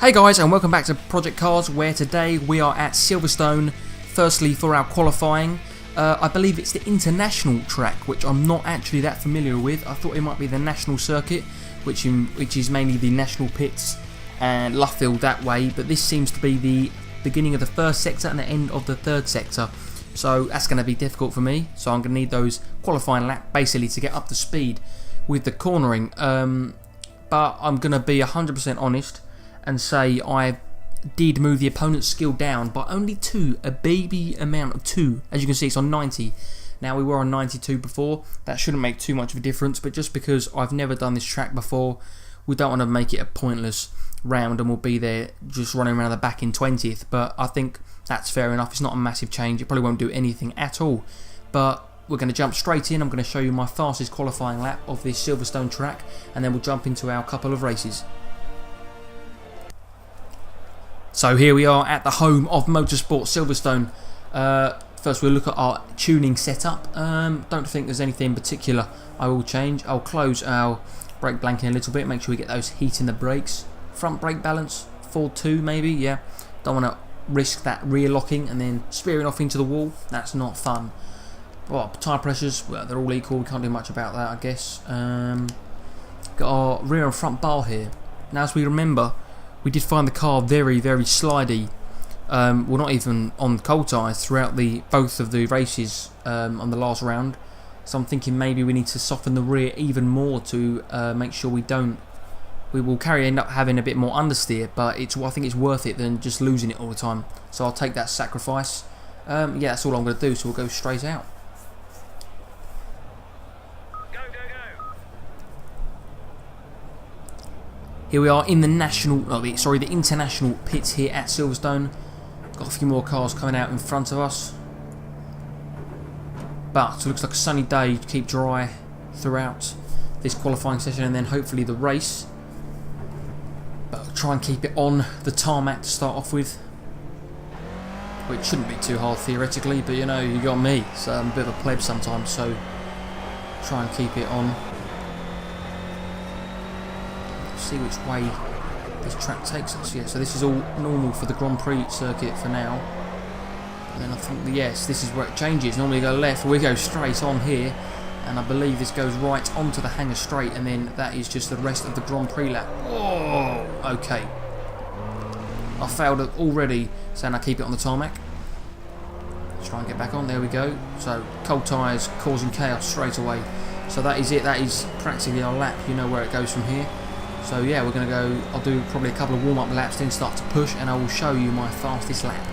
Hey guys, and welcome back to Project Cars, where today we are at Silverstone, firstly for our qualifying. I believe it's the international track, which I'm not actually that familiar with. I thought it might be the national circuit, which is mainly the national pits and Luffield that way, but this seems to be the beginning of the first sector and the end of the third sector. So that's going to be difficult for me, so I'm going to need those qualifying laps basically to get up to speed with the cornering. But I'm going to be 100% honest and say I did move the opponent's skill down by only 2, a baby amount of 2. As you can see, it's on 90. Now, we were on 92 before. That shouldn't make too much of a difference, but just because I've never done this track before, we don't want to make it a pointless round and we'll be there just running around the back in 20th. But I think that's fair enough. It's not a massive change. It probably won't do anything at all. But we're going to jump straight in. I'm going to show you my fastest qualifying lap of this Silverstone track, and then we'll jump into our couple of races. So here we are at the home of motorsport, Silverstone. First we'll look at our tuning setup. Don't think there's anything particular I will change. I'll close our brake blanking a little bit, make sure we get those heat in the brakes. Front brake balance, 4-2 maybe, yeah. Don't want to risk that rear locking and then spearing off into the wall. That's not fun. Well, tyre pressures, well, they're all equal. We can't do much about that, I guess. Got our rear and front bar here. Now, as we remember, we did find the car very, very slidey. Well, not even on cold tyres throughout both of the races on the last round. So I'm thinking maybe we need to soften the rear even more to make sure we don't. We will end up having a bit more understeer, but I think it's worth it than just losing it all the time. So I'll take that sacrifice. Yeah, that's all I'm going to do. So we'll go straight out. Here we are in the the international pits here at Silverstone. Got a few more cars coming out in front of us. But it looks like a sunny day to keep dry throughout this qualifying session and then hopefully the race. But I'll try and keep it on the tarmac to start off with. Which shouldn't be too hard theoretically, but you know, you got me. So I'm a bit of a pleb sometimes, so try and keep it on. See which way this track takes us. Yeah, so this is all normal for the Grand Prix circuit for now. And then I think, yes, this is where it changes. Normally you go left, we go straight on here. And I believe this goes right onto the hangar straight, and then that is just the rest of the Grand Prix lap. Oh, okay. I failed it already, so now keep it on the tarmac. Let's try and get back on, there we go. So, cold tyres causing chaos straight away. So that is it, that is practically our lap. You know where it goes from here. So yeah, we're going to go, I'll do probably a couple of warm-up laps, then start to push, and I will show you my fastest lap.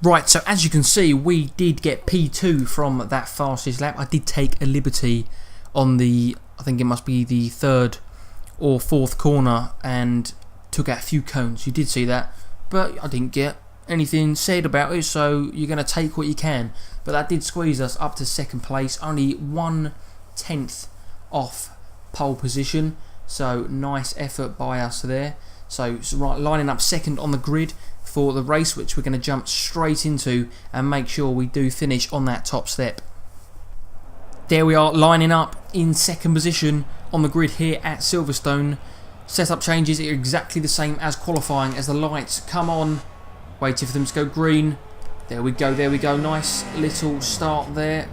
Right, so as you can see, we did get P2 from that fastest lap. I did take a liberty on I think it must be the 3rd or 4th corner, and took out a few cones. You did see that, but I didn't get anything said about it, so you're going to take what you can. But that did squeeze us up to 2nd place, only 1/10 off pole position, so nice effort by us there. So right, lining up 2nd on the grid for the race, which we're going to jump straight into and make sure we do finish on that top step. There we are, lining up in 2nd position on the grid here at Silverstone. Setup changes are exactly the same as qualifying as the lights come on. Waiting for them to go green. There we go, there we go. Nice little start there.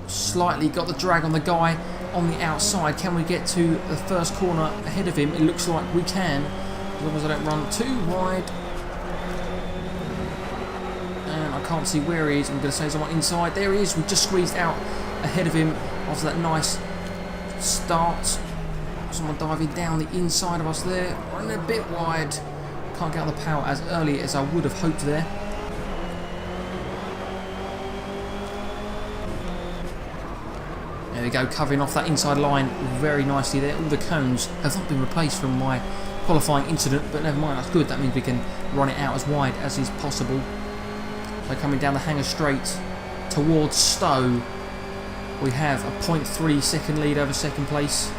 Slightly got the drag on the guy on the outside. Can we get to the first corner ahead of him? It looks like we can, as long as I don't run too wide. And I can't see where he is. I'm going to say someone inside. There he is. We've just squeezed out ahead of him after that nice start. Someone diving down the inside of us there. Running a bit wide. Can't get on the power as early as I would have hoped there. There we go, covering off that inside line very nicely there. All the cones have not been replaced from my qualifying incident, but never mind, that's good. That means we can run it out as wide as is possible. So coming down the hanger straight towards Stowe, we have a 0.3 second lead over second place.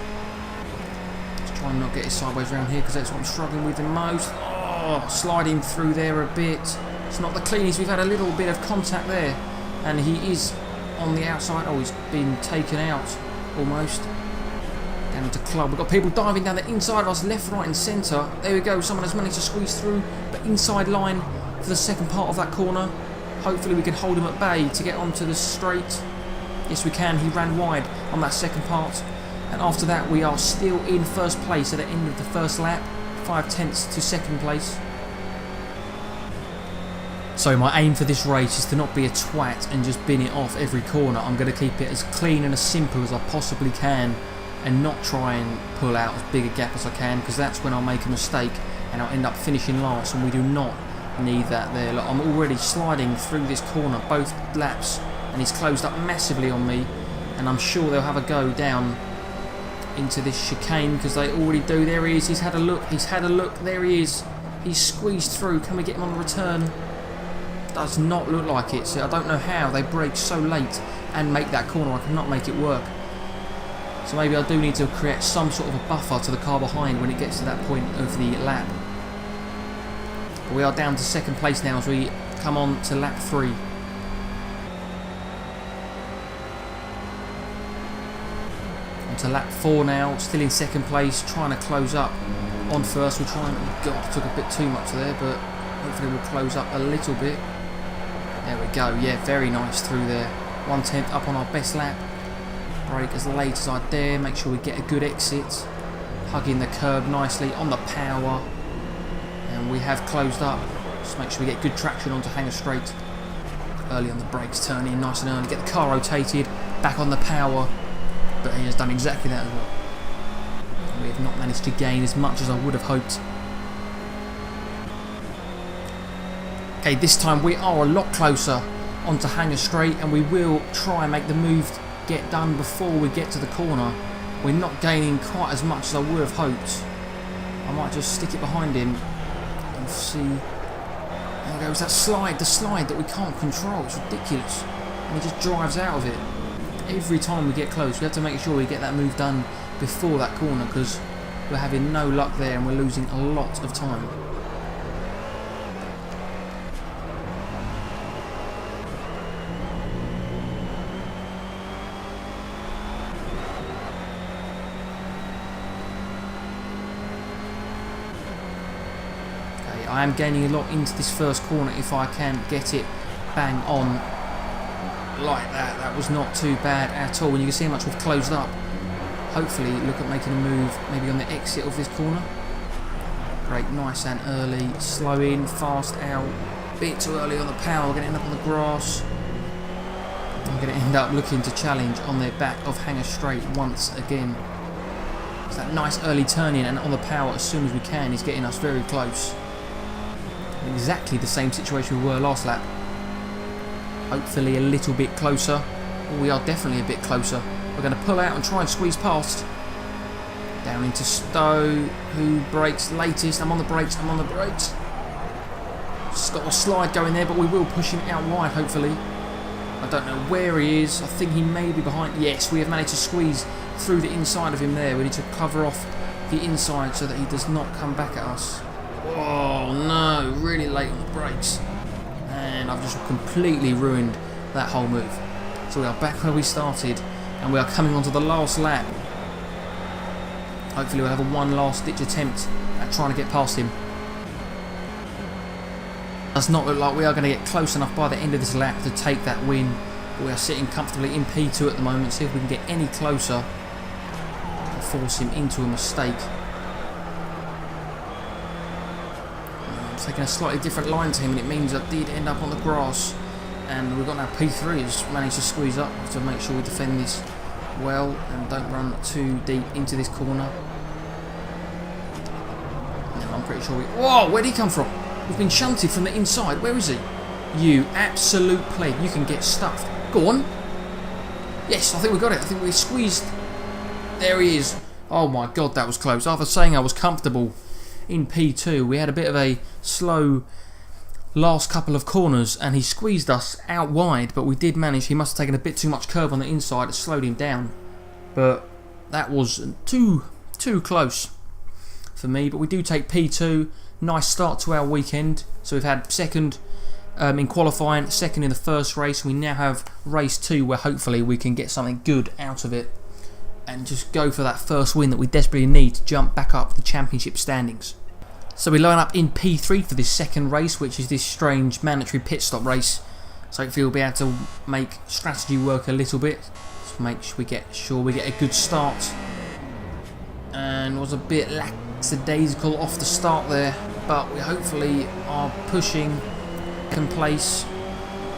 Let's try and not get it sideways around here because that's what I'm struggling with the most. Oh, sliding through there a bit. It's not the cleanest. We've had a little bit of contact there, and he is on the outside. Oh, he's been taken out almost. Down into club. We've got people diving down the inside of us, left, right and centre. There we go. Someone has managed to squeeze through, but inside line for the second part of that corner. Hopefully we can hold him at bay to get onto the straight. Yes, we can. He ran wide on that second part. And after that, we are still in first place at the end of the first lap. 5/10 to second place. So my aim for this race is to not be a twat and just bin it off every corner. I'm going to keep it as clean and as simple as I possibly can and not try and pull out as big a gap as I can, because that's when I'll make a mistake and I'll end up finishing last, and we do not need that there. Look, I'm already sliding through this corner both laps and he's closed up massively on me, and I'm sure they'll have a go down into this chicane because they already do. There he is. He's had a look. There he is. He's squeezed through. Can we get him on the return? Does not look like it. So I don't know how they brake so late and make that corner. I cannot make it work. So maybe I do need to create some sort of a buffer to the car behind when it gets to that point of the lap. But we are down to second place now as we come on to lap 3. On to lap 4 now, still in second place, trying to close up on first. We're trying, oh God, took a bit too much there, but hopefully we'll close up a little bit. There we go, yeah, very nice through there. 1/10 up on our best lap. Brake as late as I dare, make sure we get a good exit. Hugging the curb nicely on the power. And we have closed up. Just make sure we get good traction onto hanger straight. Early on the brakes, turn in nice and early, get the car rotated, back on the power. But he has done exactly that as well. And we have not managed to gain as much as I would have hoped. Okay, this time we are a lot closer onto hanger straight, and we will try and make the move get done before we get to the corner. We're not gaining quite as much as I would have hoped. I might just stick it behind him and see. There goes that slide, the slide that we can't control. It's ridiculous. And he just drives out of it. Every time we get close, we have to make sure we get that move done before that corner, because we're having no luck there and we're losing a lot of time. I am gaining a lot into this first corner if I can get it bang on like that. That was not too bad at all, and you can see how much we've closed up. Hopefully look at making a move maybe on the exit of this corner. Brake nice and early, slow in, fast out, bit too early on the power. We're going to end up on the grass. I'm going to end up looking to challenge on their back of hanger straight once again. It's that nice early turn in and on the power as soon as we can is getting us very close. Exactly the same situation we were last lap. Hopefully a little bit closer. We are definitely a bit closer. We're going to pull out and try and squeeze past. Down into Stowe, who brakes latest. I'm on the brakes. Just got a slide going there, but we will push him out wide, hopefully. I don't know where he is. I think he may be behind. Yes, we have managed to squeeze through the inside of him there. We need to cover off the inside so that he does not come back at us. Oh no, really late on the brakes. And I've just completely ruined that whole move. So we are back where we started, and we are coming onto the last lap. Hopefully we'll have a one last ditch attempt at trying to get past him. Does not look like we are going to get close enough by the end of this lap to take that win. But we are sitting comfortably in P2 at the moment. See if we can get any closer and force him into a mistake. I'm taking a slightly different line to him, and it means I did end up on the grass. And we've got now P3 has managed to squeeze up to make sure we defend this well and don't run too deep into this corner. Now I'm pretty sure we... Whoa, where'd he come from? We've been shunted from the inside. Where is he? You absolute plague. You can get stuffed. Go on. Yes, I think we got it. I think we squeezed. There he is. Oh my god, that was close. After saying I was comfortable in P2, we had a bit of a slow last couple of corners and he squeezed us out wide, but we did manage. He must have taken a bit too much curve on the inside. It slowed him down. But that was too close for me. But we do take P2. Nice start to our weekend. So we've had second in qualifying, second in the first race. We now have race 2 where hopefully we can get something good out of it and just go for that first win that we desperately need to jump back up the championship standings. So we line up in P3 for this second race, which is this strange mandatory pit stop race. So hopefully we'll be able to make strategy work a little bit to make sure we get a good start. And was a bit lackadaisical off the start there, but we hopefully are pushing second place.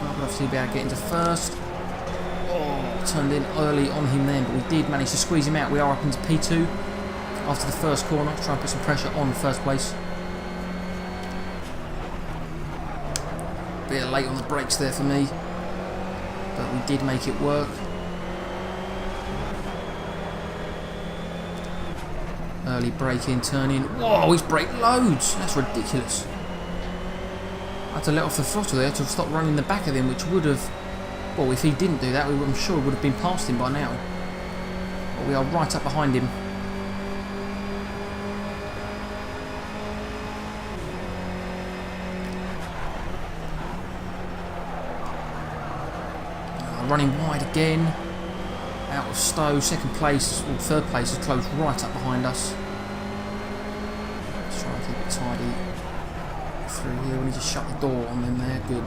We'll obviously be able to get into first. Oh, turned in early on him then, but we did manage to squeeze him out. We are up into P2 after the first corner, trying to put some pressure on first place. Bit late on the brakes there for me, but we did make it work. Early braking, turning. Whoa, he's braked loads. That's ridiculous. I had to let off the throttle there to stop running the back of him, which would have... Well, if he didn't do that, I'm sure we would have been past him by now. But we are right up behind him. Running wide again, out of stow. Second place, or third place is closed right up behind us. Let's try and keep it tidy through here. We need to shut the door on them there. Good,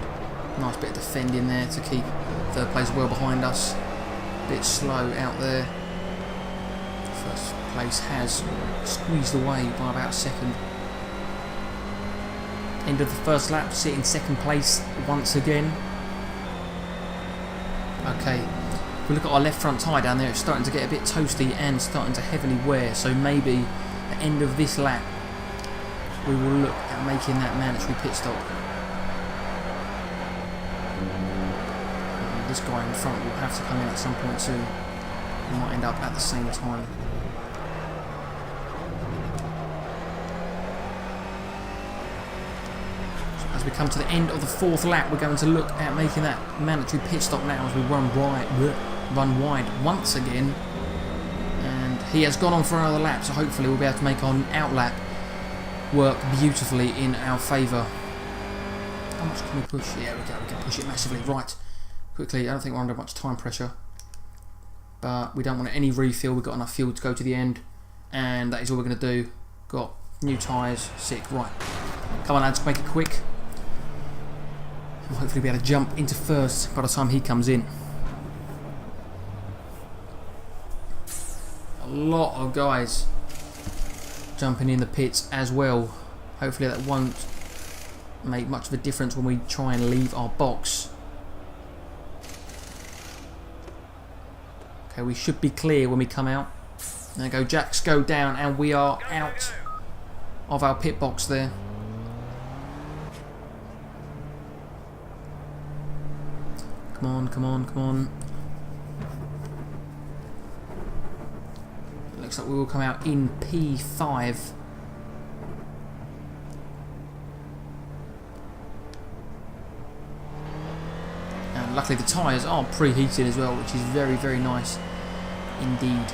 nice bit of defending there to keep third place well behind us. Bit slow out there. First place has squeezed away by about a second. End of the first lap, sit in second place once again. Okay, if we look at our left front tyre down there, it's starting to get a bit toasty and starting to heavily wear, so maybe at the end of this lap we will look at making that mandatory pit stop. And this guy in front will have to come in at some point soon. We might end up at the same time. As we come to the end of the fourth lap, we're going to look at making that mandatory pit stop now as we run wide once again. And he has gone on for another lap, so hopefully we'll be able to make our out lap work beautifully in our favour. How much can we push? Yeah, we can push it massively. Right, quickly, I don't think we're under much time pressure. But we don't want any refuel, we've got enough fuel to go to the end. And that is all we're going to do. Got new tyres, sick, right. Come on lads, make it quick. We'll hopefully be able to jump into first by the time he comes in. A lot of guys jumping in the pits as well. Hopefully that won't make much of a difference when we try and leave our box. Okay, we should be clear when we come out. There we go, jacks go down and we are out of our pit box there. Come on, come on, come on. Looks like we will come out in P5. And luckily the tyres are preheated as well, which is very, very nice indeed.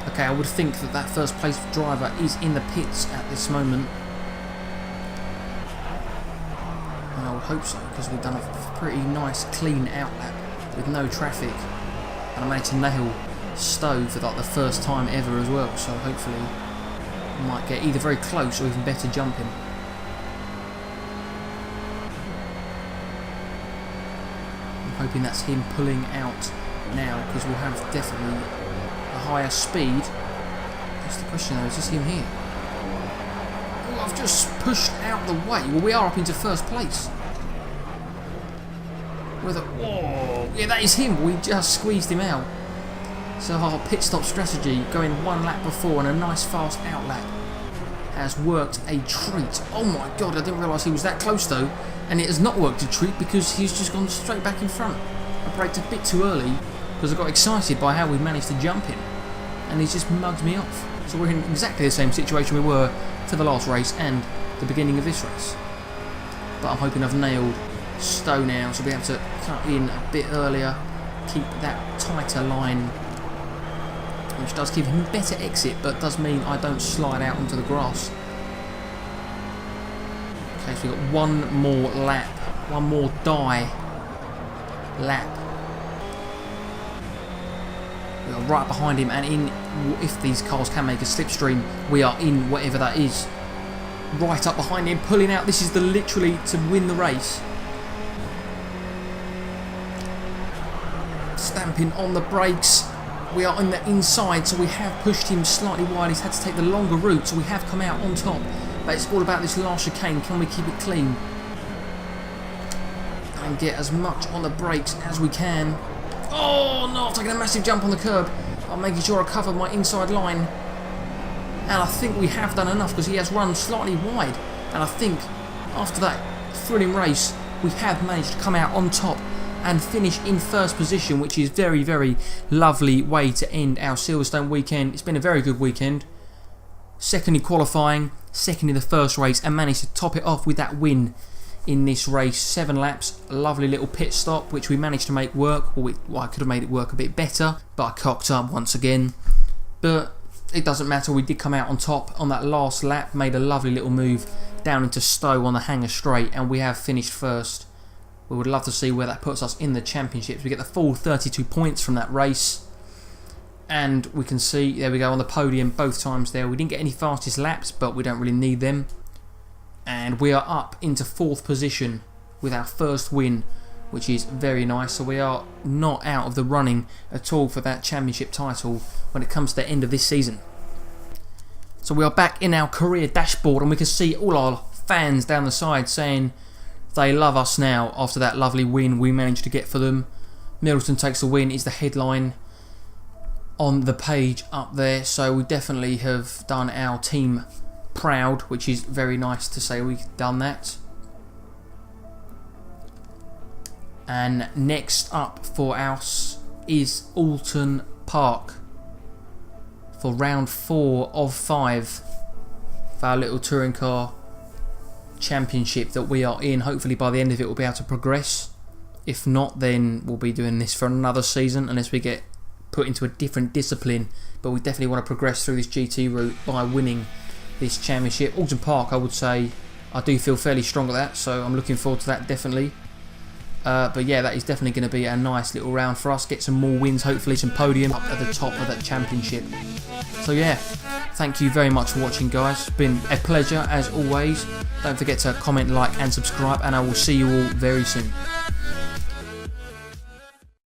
Okay, I would think that that first place driver is in the pits at this moment. And I would hope so, because we've done a pretty nice clean outlap with no traffic. And I managed to nail Stowe for like the first time ever as well, so hopefully we might get either very close or even better jumping. I'm hoping that's him pulling out now, because we'll have definitely a higher speed. That's the question though, is this him here? Oh, I've just pushed out the way. Well, we are up into first place. Whoa, yeah, that is him. We just squeezed him out. So our pit stop strategy, going one lap before and a nice fast out lap, has worked a treat. Oh my god, I didn't realise he was that close though. And it has not worked a treat because he's just gone straight back in front. I braked a bit too early because I got excited by how we managed to jump him. And he's just mugged me off. So we're in exactly the same situation we were for the last race and the beginning of this race. But I'm hoping I've nailed Stowe now, so we'll be able to cut in a bit earlier, keep that tighter line, which does give him a better exit, but does mean I don't slide out onto the grass. Okay, so we've got one more lap, one more lap. We are right behind him, and in, if these cars can make a slipstream, we are in whatever that is. Right up behind him, pulling out. This is the literally to win the race. Stamping on the brakes. We are on the inside, so we have pushed him slightly wide. He's had to take the longer route, so we have come out on top. But it's all about this last chicane. Can we keep it clean and get as much on the brakes as we can? Oh no, I've taken a massive jump on the curb. I'm making sure I cover my inside line. And I think we have done enough because he has run slightly wide. And I think after that thrilling race, we have managed to come out on top and finish in first position, which is very, very lovely way to end our Silverstone weekend. It's been a very good weekend. Second in qualifying, second in the first race, and managed to top it off with that win in this race. 7 laps, a lovely little pit stop, which we managed to make work. Well, I could have made it work a bit better, but I cocked up once again. But it doesn't matter, we did come out on top on that last lap, made a lovely little move down into Stowe on the hanger straight, and we have finished first. We would love to see where that puts us in the championships. We get the full 32 points from that race. And we can see, there we go, on the podium both times there. We didn't get any fastest laps, but we don't really need them. And we are up into 4th position with our first win, which is very nice. So we are not out of the running at all for that championship title when it comes to the end of this season. So we are back in our career dashboard, and we can see all our fans down the side saying they love us now after that lovely win we managed to get for them. Middleton takes the win is the headline on the page up there, so we definitely have done our team proud, which is very nice to say we've done that. And next up for us is Alton Park for round 4 of 5 for our little touring car championship that we are in. Hopefully by the end of it we'll be able to progress. If not, then we'll be doing this for another season unless we get put into a different discipline. But we definitely want to progress through this GT route by winning this championship. Alton Park, I would say, I do feel fairly strong at that, so I'm looking forward to that definitely. But yeah, that is definitely going to be a nice little round for us. Get some more wins, hopefully some podium up at the top of that championship. So yeah, thank you very much for watching, guys. It's been a pleasure as always. Don't forget to comment, like and subscribe, and I will see you all very soon.